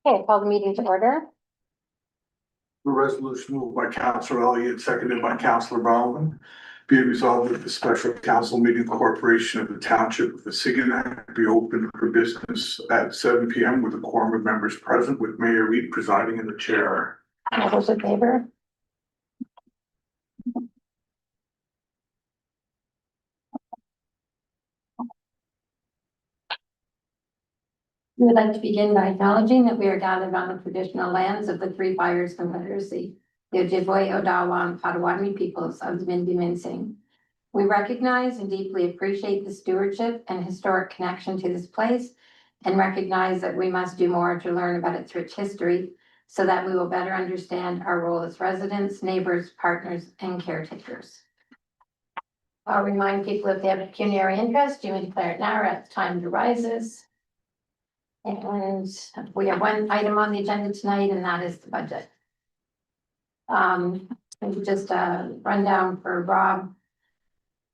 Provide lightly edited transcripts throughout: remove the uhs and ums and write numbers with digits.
Okay, call the meeting to order. The resolution moved by Councillor Elliott, seconded by Councillor Bowman. Be it resolved that the special council meeting corporation of the Township of Assiginack be open for business at 7 p.m. with a quorum of members present, with Mayor Reed presiding in the chair. All those in favor? We would like to begin by acknowledging that we are gathered on the traditional lands of the Three Fires Confederacy, the Ojibwe, Odawa, and Potawatomi peoples of the Mindymincing. We recognize and deeply appreciate the stewardship and historic connection to this place, and recognize that we must do more to learn about its rich history so that we will better understand our role as residents, neighbors, partners, and caretakers. I'll remind people if they have a pecuniary interest, you may declare it now or at the time it arises. And we have one item on the agenda tonight, and that is the budget. Just a rundown for Rob.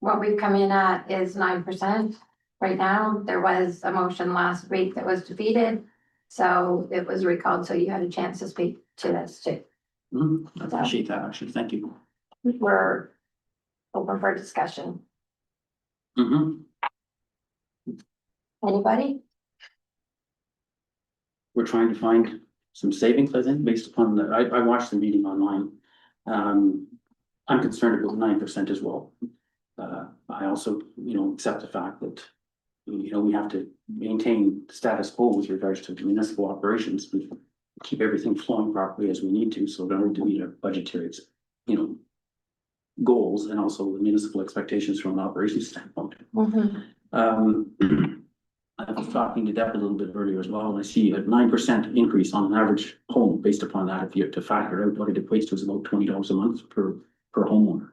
What we've come in at is 9% right now. There was a motion last week that was defeated, so it was recalled, so you had a chance to speak to this too. I appreciate that, actually, thank you. We're open for discussion. Anybody? We're trying to find some savings, I think, based upon the, I watched the meeting online. I'm concerned about 9% as well. I also, accept the fact that, we have to maintain status quo with regards to municipal operations. We keep everything flowing properly as we need to, so in order to meet our budgetary, goals and also the municipal expectations from an operations standpoint. I was talking to Deb a little bit earlier as well, and I see a 9% increase on an average home based upon that. If you have to factor out what it equates to, is about $20 a month per homeowner.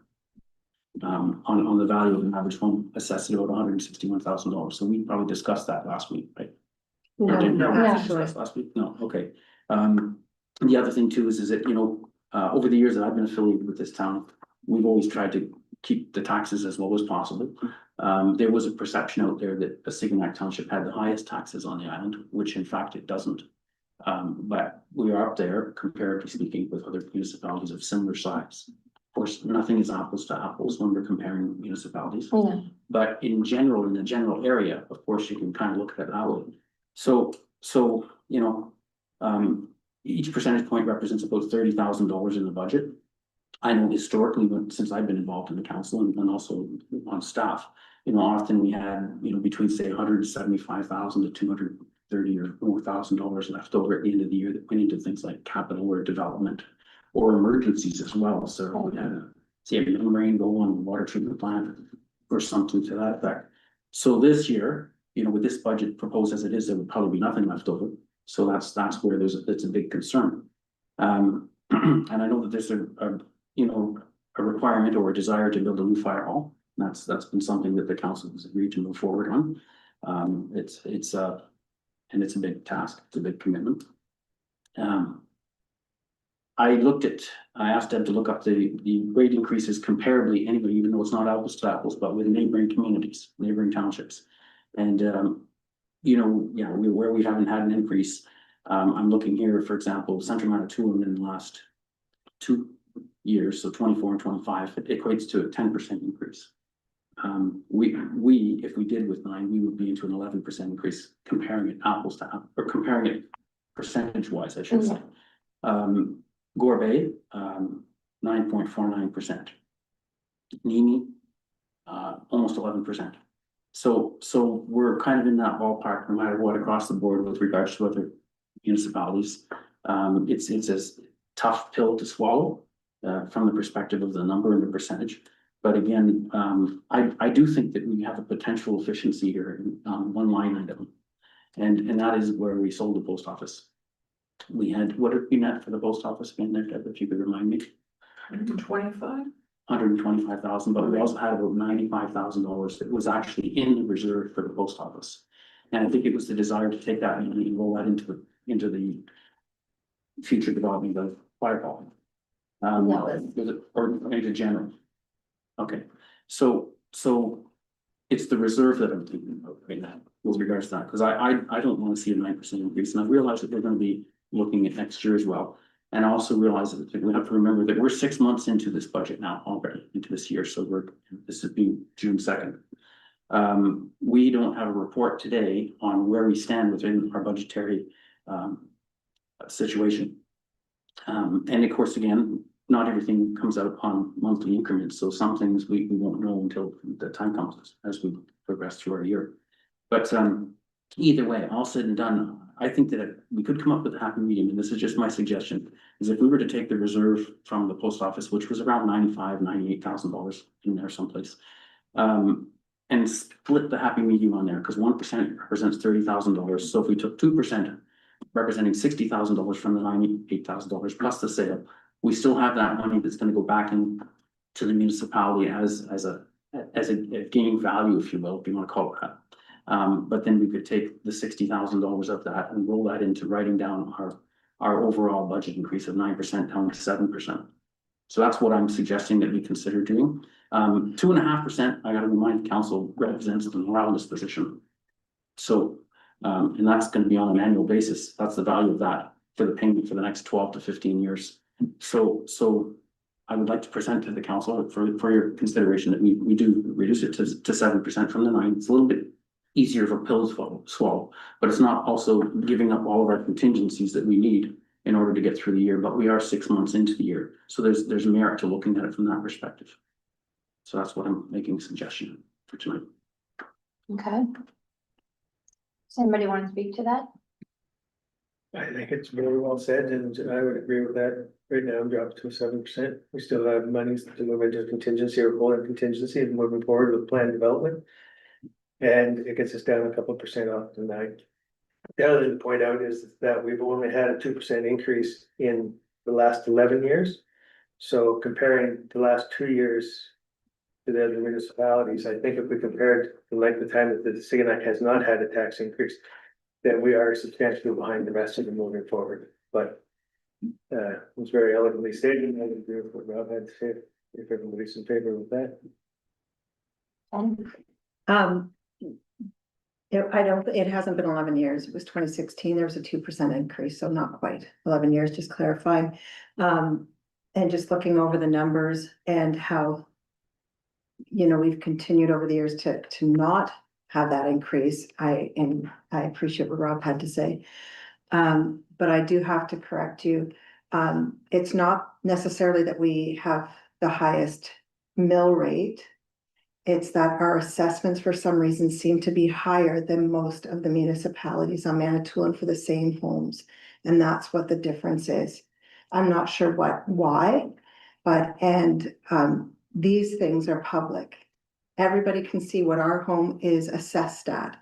On the value of an average home assessed at about $161,000. So we probably discussed that last week, right? Last week? No, okay. The other thing too is that, over the years that I've been affiliated with this town, we've always tried to keep the taxes as low as possible. There was a perception out there that Assiginack Township had the highest taxes on the island, which in fact it doesn't. But we are up there, comparatively speaking, with other municipalities of similar size. Of course, nothing is apples to apples when we're comparing municipalities. But in general, in the general area, of course, you can kind of look at it that way. So each percentage point represents about $30,000 in the budget. I know historically, since I've been involved in the council and also on staff, often we had, between say $175,000 to $230 or more $1,000 left over at the end of the year that went into things like capital or development or emergencies as well. So we had a rain go on water treatment plant or something to that effect. So this year, with this budget proposed as it is, there would probably be nothing left over. So that's where it's a big concern. And I know that there's a requirement or a desire to build a new fire hall. That's been something that the council has agreed to move forward on. It's a big task. It's a big commitment. I asked Deb to look up the rate increases comparably anyway, even though it's not apples to apples, but with neighboring communities, neighboring townships. And, where we haven't had an increase, I'm looking here, for example, Central Manitoulin in the last 2 years, so 24 and 25, it equates to a 10% increase. If we did with 9, we would be into an 11% increase, comparing it apples to apples, or comparing it percentage wise, I should say. Gore Bay, 9.49%. Nimi, almost 11%. So we're kind of in that ballpark, no matter what, across the board with regards to other municipalities. It's a tough pill to swallow from the perspective of the number and the percentage. But again, I do think that we have a potential efficiency here on one line item, and that is where we sold the post office. We had, what did we net for the post office again there, Deb, if you could remind me? 125,000, but we also had about $95,000 that was actually in the reserve for the post office. And I think it was the desire to take that and roll that into the future development of fire hall. Or into general. Okay, so it's the reserve that I'm thinking about right now with regards to that, because I don't want to see a 9% increase, and I realize that we're going to be looking at next year as well. And also realize that we have to remember that we're 6 months into this budget now already, into this year, so this would be June 2nd. We don't have a report today on where we stand within our budgetary situation. And of course, again, not everything comes out on monthly increments, so some things we won't know until the time comes as we progress through our year. But either way, all said and done, I think that we could come up with a happy medium, and this is just my suggestion, is if we were to take the reserve from the post office, which was around $98,000 in there someplace, and split the happy medium on there, because 1% represents $30,000. So if we took 2%, representing $60,000 from the $98,000 plus the sale, we still have that money that's going to go back in to the municipality as a gaining value, if you will, if you want to call it that. But then we could take the $60,000 of that and roll that into writing down our overall budget increase of 9% down to 7%. So that's what I'm suggesting that we consider doing. 2.5%, I gotta remind the council, represents the morale disposition. So, and that's gonna be on an annual basis. That's the value of that for the payment for the next 12 to 15 years. So I would like to present to the council for your consideration that we do reduce it to 7% from the 9%. It's a little bit easier of a pill to swallow, but it's not also giving up all of our contingencies that we need in order to get through the year, but we are 6 months into the year. So there's merit to looking at it from that perspective. So that's what I'm making a suggestion for tonight. Okay. Does anybody want to speak to that? I think it's very well said, and I would agree with that. Right now, I'm dropped to 7%. We still have monies to move into contingency or full contingency and moving forward with planned development. And it gets us down a couple of percent off the 9%. The other thing to point out is that we've only had a 2% increase in the last 11 years. So comparing the last 2 years to the other municipalities, I think if we compared the length of time that the Assiginack has not had a tax increase, then we are substantially behind the rest of them moving forward. But it was very eloquently stated, and I agree with what Rob had to say, if everybody's in favor with that. It hasn't been 11 years. It was 2016. There was a 2% increase, so not quite 11 years, just clarifying. And just looking over the numbers and how, we've continued over the years to not have that increase. I appreciate what Rob had to say. But I do have to correct you. It's not necessarily that we have the highest mill rate. It's that our assessments for some reason seem to be higher than most of the municipalities on Manitoulin for the same homes. And that's what the difference is. I'm not sure why, but, these things are public. Everybody can see what our home is assessed at.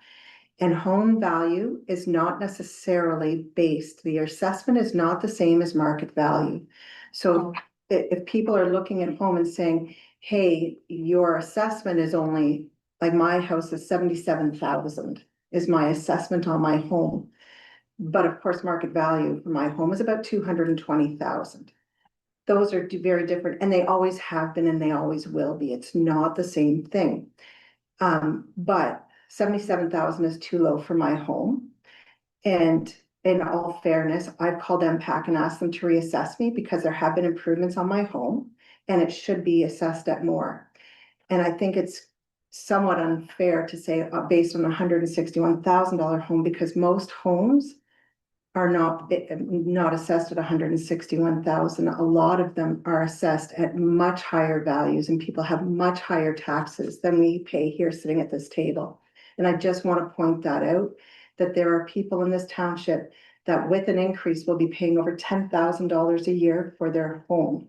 And home value is not necessarily based, the assessment is not the same as market value. So if people are looking at home and saying, hey, your assessment is only, like my house is 77,000 is my assessment on my home. But of course, market value for my home is about 220,000. Those are very different, and they always have been and they always will be. It's not the same thing. But 77,000 is too low for my home. And in all fairness, I've called MPAC and asked them to reassess me because there have been improvements on my home and it should be assessed at more. And I think it's somewhat unfair to say based on a $161,000 home, because most homes are not assessed at 161,000. A lot of them are assessed at much higher values, and people have much higher taxes than we pay here sitting at this table. And I just want to point that out, that there are people in this township that with an increase will be paying over $10,000 a year for their home.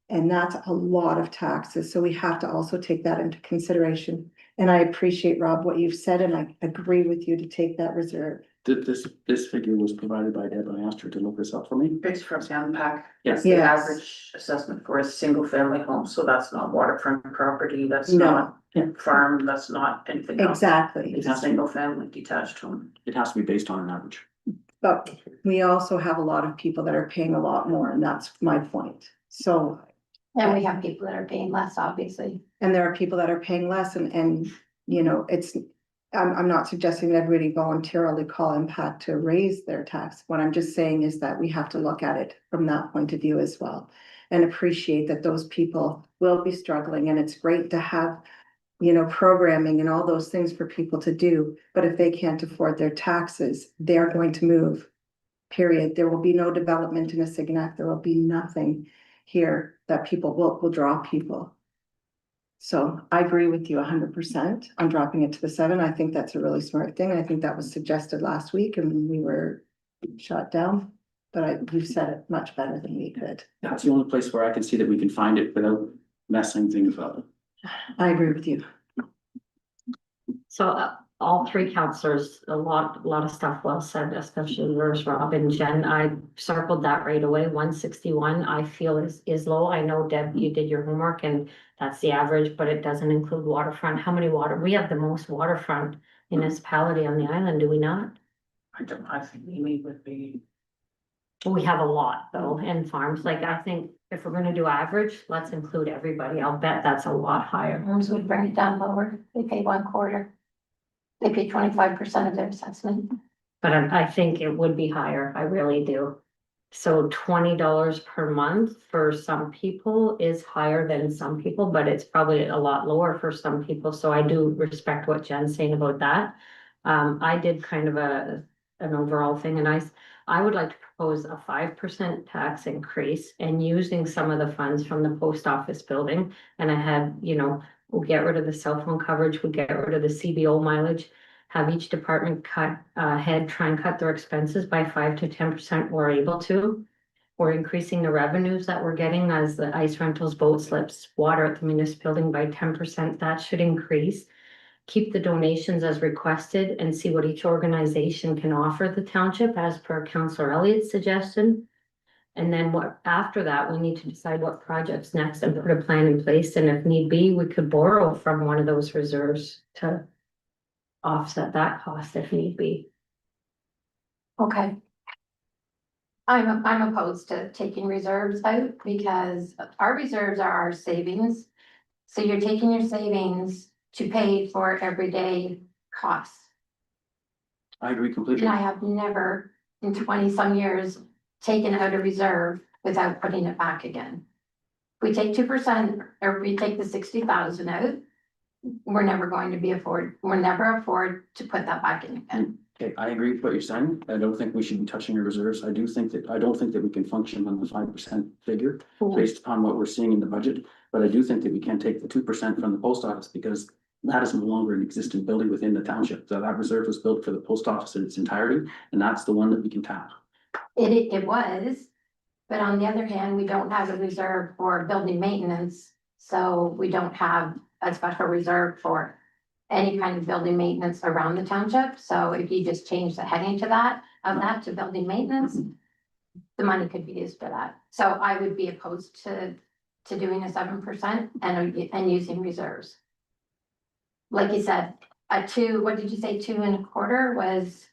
And that's a lot of taxes. So we have to also take that into consideration. And I appreciate, Rob, what you've said, and I agree with you to take that reserve. This figure was provided by Deb. I asked her to look this up for me. It's from MPAC. Yes. It's the Yes. average assessment for a single family home, so that's not waterfront property, that's No. not farm, that's not anything else. Exactly. It's a single family detached home. It has to be based on an average. But we also have a lot of people that are paying a lot more, and that's my point. So, And we have people that are paying less, obviously. and there are people that are paying less, and I'm not suggesting that everybody voluntarily call Impact to raise their tax. What I'm just saying is that we have to look at it from that point of view as well. And appreciate that those people will be struggling, and it's great to have, you know, programming and all those things for people to do. But if they can't afford their taxes, they're going to move. Period. There will be no development in Assiginack. There will be nothing here that people will draw people. So I agree with you 100% on dropping it to the 7. I think that's a really smart thing. I think that was suggested last week and we were shot down. But you've said it much better than we could. That's the only place where I can see that we can find it without messing things up. I agree with you. So all three counselors, a lot of stuff well said, especially yours, Rob and Jen. I circled that right away. 161, I feel is low. I know, Deb, you did your homework and that's the average, but it doesn't include waterfront. How many we have the most waterfront municipality on the island, do we not? I think Amy would be. We have a lot though, and farms. Like, I think if we're gonna do average, let's include everybody. I'll bet that's a lot higher. Homes would bring it down lower. They pay 1/4. They pay 25% of their assessment. But I think it would be higher, I really do. So $20 per month for some people is higher than some people, but it's probably a lot lower for some people, so I do respect what Jen's saying about that. I did kind of an overall thing, and I would like to propose a 5% tax increase and using some of the funds from the post office building. And I had, you know, we'll get rid of the cell phone coverage, we'll get rid of the CBO mileage, have each department try and cut their expenses by 5 to 10% we're able to. We're increasing the revenues that we're getting as the ice rentals, boat slips, water at the municipal building by 10%. That should increase. Keep the donations as requested and see what each organization can offer the township as per Councillor Elliott's suggestion. And then after that, we need to decide what projects next and put a plan in place. And if need be, we could borrow from one of those reserves to offset that cost if need be. Okay. I'm opposed to taking reserves out because our reserves are our savings. So you're taking your savings to pay for everyday costs. I agree completely. And I have never in 20-some years taken out a reserve without putting it back again. If we take 2% or we take the 60,000 out, we're never afford to put that back in again. Okay, I agree with what you're saying. I don't think we should be touching your reserves. I don't think that we can function on the 5% figure based upon what we're seeing in the budget. But I do think that we can take the 2% from the post office because that is no longer an existing building within the township. So that reserve was built for the post office in its entirety, and that's the one that we can tap. It was, but on the other hand, we don't have a reserve for building maintenance. So we don't have a special reserve for any kind of building maintenance around the township. So if you just change the heading to that to building maintenance, the money could be used for that. So I would be opposed to doing a 7% and using reserves. Like you said, what did you say, 2.25 was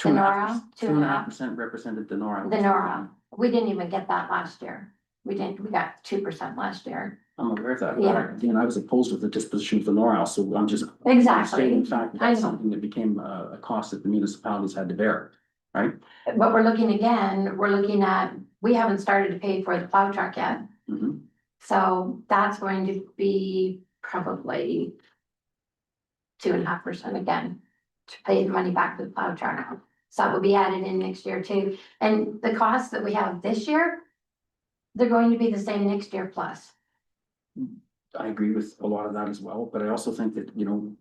the NORA? 2.5% represented the NORA. The NORA. We didn't even get that last year. We got 2% last year. I'm aware of that. Yeah. Again, I was opposed to the disposition of the NORA, so I'm just. Exactly. Stating the fact that that's I know. something that became a cost that the municipalities had to bear, right? But we're looking at, we haven't started to pay for the plow truck yet. Mhm. So that's going to be probably 2.5% again, to pay the money back to the plow truck. So that will be added in next year too. And the costs that we have this year, they're going to be the same next year plus. I agree with a lot of that as well, but I also think that, you know,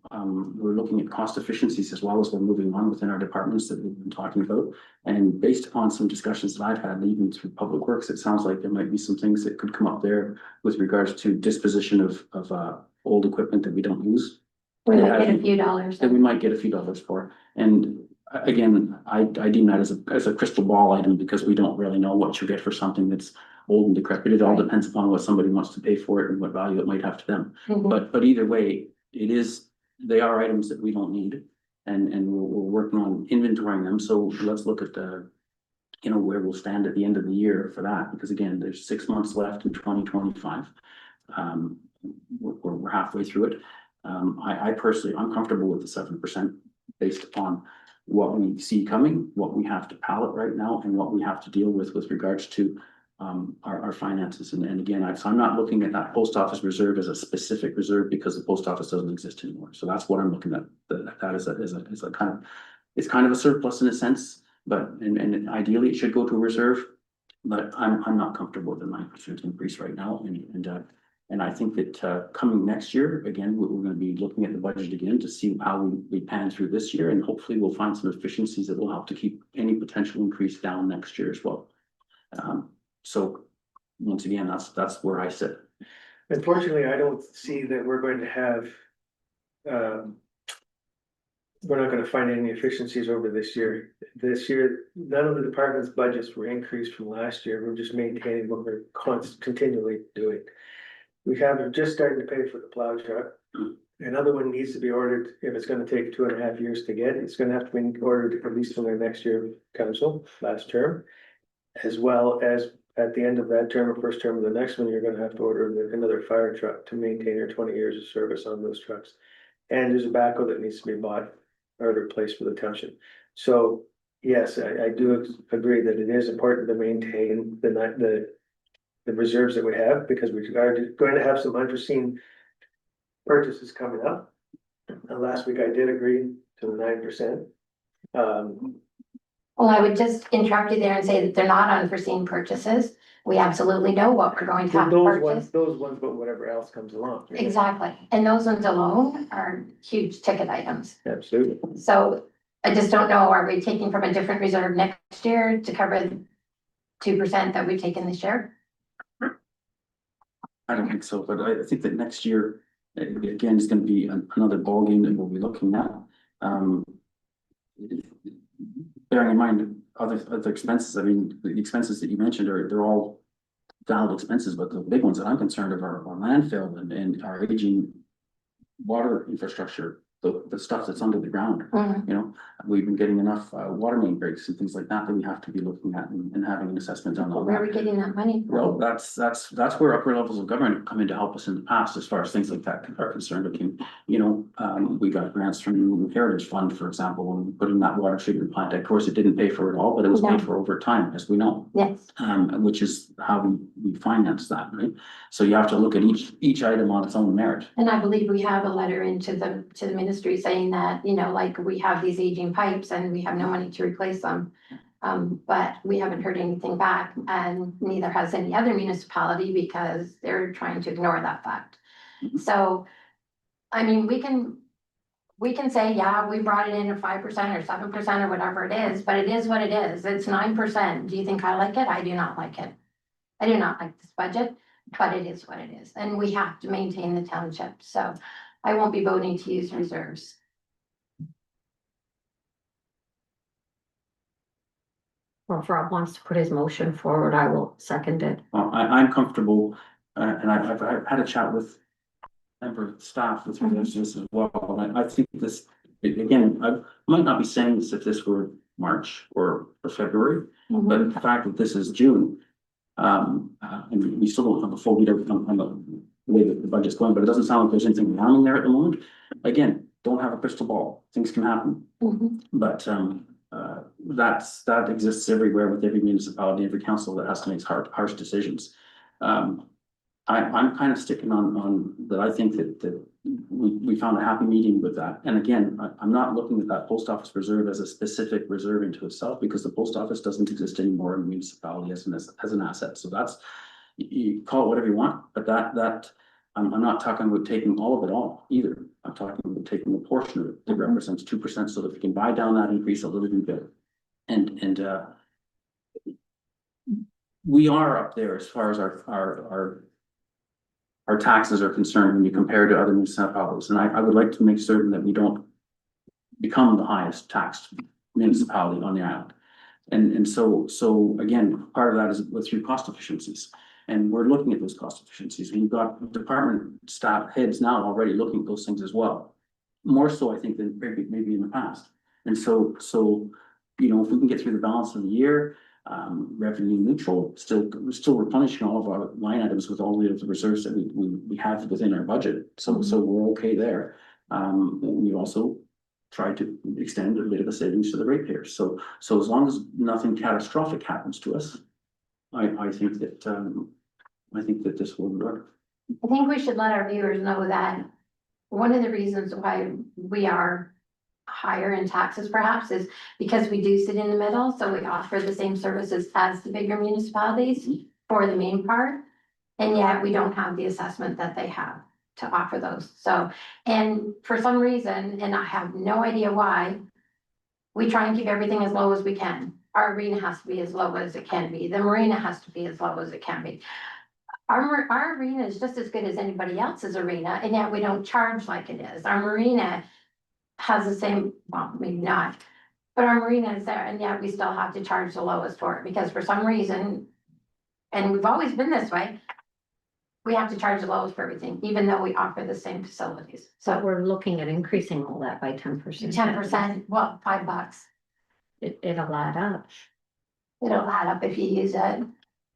we're looking at cost efficiencies as well as we're moving on within our departments that we've been talking about. And based upon some discussions that I've had, even through Public Works, it sounds like there might be some things that could come up there with regards to disposition of old equipment that we don't use. We might get a few dollars. That we might get a few dollars for. And again, I deem that as a crystal ball item because we don't really know what you get for something that's old and decrepit. It all depends upon what somebody wants to pay for it and what value it might have to them. Mhm. But either way, they are items that we don't need. And we're working on inventorying them. So let's look at where we'll stand at the end of the year for that, because again, there's 6 months left in 2025. We're halfway through it. I personally, I'm comfortable with the 7% based upon what we see coming, what we have to pallet right now, and what we have to deal with regards to our finances. And again, so I'm not looking at that post office reserve as a specific reserve because the post office doesn't exist anymore. So that's what I'm looking at, that is a kind of, it's kind of a surplus in a sense, but, and ideally it should go to a reserve. But I'm not comfortable with the 9% increase right now, and I think that coming next year, again, we're gonna be looking at the budget again to see how we pan through this year, and hopefully we'll find some efficiencies that will help to keep any potential increase down next year as well. So once again, that's where I sit. Unfortunately, I don't see that we're going to have, we're not gonna find any efficiencies over this year. This year, none of the department's budgets were increased from last year. We're just maintaining what we're continually doing. We have just started to pay for the plow truck. Another one needs to be ordered. If it's gonna take 2.5 years to get, it's gonna have to be ordered at least from their next year council, last term. As well as at the end of that term or first term of the next one, you're gonna have to order another fire truck to maintain your 20 years of service on those trucks. And there's a backhoe that needs to be bought or replaced for the township. So, yes, I do agree that it is important to maintain the reserves that we have, because we are going to have some unforeseen purchases coming up. And last week I did agree to the 9%. Well, I would just interrupt you there and say that they're not unforeseen purchases. We absolutely know what we're going to have to purchase. Those ones, but whatever else comes along. Right? Exactly, and those ones alone are huge ticket items. Absolutely. So I just don't know, are we taking from a different reserve next year to cover the 2% that we've taken this year? I don't think so, but I think that next year, again, is gonna be another ballgame that we'll be looking at. Bearing in mind other expenses, I mean, the expenses that you mentioned they're all valid expenses, but the big ones that I'm concerned of are landfill and our aging water infrastructure, the stuff that's under the ground. Mhm. You know, we've been getting enough water main breaks and things like that we have to be looking at and having an assessment on all Where are that. we getting that money from? Well, that's where upper levels of government come in to help us in the past, as far as things like that are concerned. We got grants from the Heritage Fund, for example, when we put in that water treatment plant. Of course, it didn't pay for it all, but it was No. paid for over time, as we know. Yes, Which is how we finance that, right? So you have to look at each item on its own merit. and I believe we have a letter into the ministry saying that, like we have these aging pipes and we have no money to replace them. But we haven't heard anything back, and neither has any other municipality, because they're trying to ignore that fact. So, I mean, we can say, yeah, we brought it in at 5% or 7% or whatever it is, but it is what it is. It's 9%. Do you think I like it? I do not like it. I do not like this budget, but it is what it is, and we have to maintain the township, so I won't be voting to use reserves. Well, if Rob wants to put his motion forward, I will second it. Well, I'm comfortable, and I've had a chat with member of staff with regards to this as well. And I think this, again, I might not be saying this if this were March or February, but the fact that this is June, and we still don't have a full read on the way that the budget's going, but it doesn't sound like there's anything down in there at the moment. Again, don't have a crystal ball. Things can happen, but that exists everywhere with every municipality, every council that has to make harsh decisions. I'm kind of sticking on that. I think that we found a happy medium with that. And again, I'm not looking at that post office reserve as a specific reserve into itself, because the post office doesn't exist anymore in the municipality as an asset. So that's, you call it whatever you want, but that I'm not talking about taking all of it all either. I'm talking about taking a portion of it that represents 2%, so that we can buy down that increase a little bit. And we are up there as far as our taxes are concerned when you compare to other municipalities. And I would like to make certain that we don't become the highest taxed municipality on the island. And so again, part of that is with through cost efficiencies. And we're looking at those cost efficiencies. We've got department staff heads now already looking at those things as well. More so, I think, than maybe in the past. And so, if we can get through the balance of the year, revenue neutral, still replenishing all of our line items with all of the reserves that we have within our budget. So we're okay there. We also try to extend a bit of the savings to the ratepayers. So as long as nothing catastrophic happens to us, I think that this will work. I think we should let our viewers know that one of the reasons why we are higher in taxes perhaps is because we do sit in the middle, so we offer the same services as the bigger municipalities for the main part. And yet we don't have the assessment that they have to offer those. So, and for some reason, and I have no idea why, we try and keep everything as low as we can. Our arena has to be as low as it can be. The marina has to be as low as it can be. Our arena is just as good as anybody else's arena, and yet we don't charge like it is. Our marina has the same, well, maybe not, but our marina is there, and yet we still have to charge the lowest for it, because for some reason, and we've always been this way, we have to charge the lowest for everything, even though we offer the same facilities. So So we're looking at increasing all that by 10%. 10%, well, $5. It'll add up. It'll add up if you use it,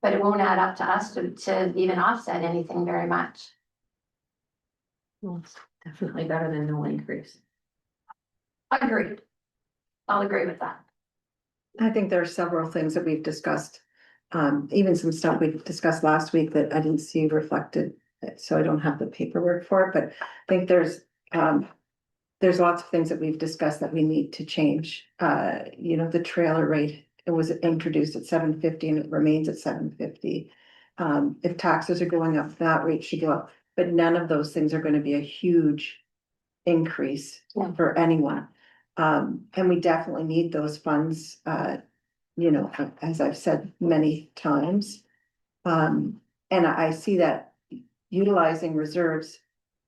but it won't add up to us to even offset anything very much. Well, it's definitely better than no increase. Agreed. I'll agree with that. I think there are several things that we've discussed, even some stuff we discussed last week that I didn't see reflected, so I don't have the paperwork for it, but I think there's lots of things that we've discussed that we need to change. The trailer rate, it was introduced at $7.50 and it remains at $7.50. If taxes are going up, that rate should go up, but none of those things are gonna be a huge increase Yeah. for anyone. And we definitely need those funds, as I've said many times. And I see that utilizing reserves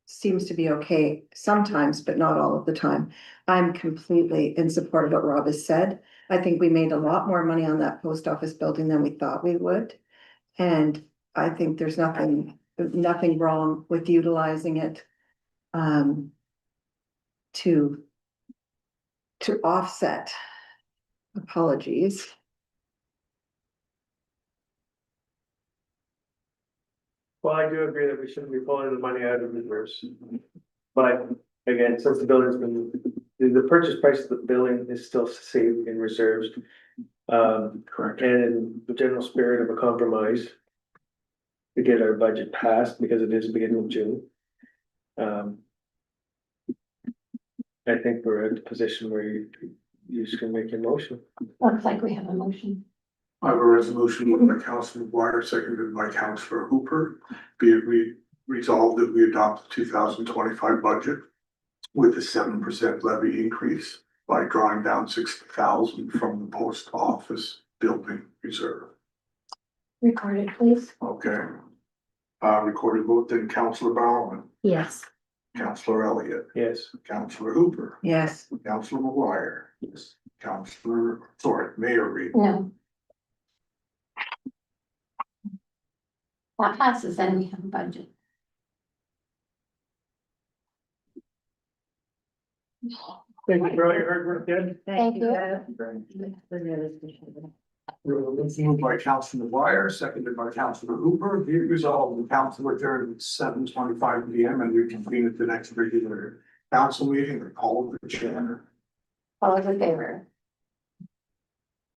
seems to be okay sometimes, but not all of the time. I'm completely in support of what Rob has said. I think we made a lot more money on that post office building than we thought we would. And I think there's nothing wrong with utilizing it to offset. Apologies. Well, I do agree that we shouldn't be pulling the money out of reserves. But again, since the building's been, the purchase price of the building is still saved in reserves. Correct. And in the general spirit of a compromise. To get our budget passed, because it is the beginning of June. I think we're at the position where you just can make your motion. Looks like we have a motion. I have a resolution moved by Councilor McGuire, seconded by Councilor Hooper. Be it resolved that we adopt the 2025 budget with a 7% levy increase by drawing down $60,000 from the post office building reserve. Recorded, please. Okay. Recorded vote, then Councilor Bauerman, Yes. Councilor Elliott, Yes. Councilor Hooper, Yes. Councilor McGuire, Yes. Mayor Reed. No. That passes, then we have a budget. Thank you for all your hard work, Ed. Thank you. Moved by Councilor McGuire, seconded by Councilor Hooper. Be it resolved, the council adjourned at 7:25 PM and reconvene at the next regular council meeting or call the chair. All those in favor?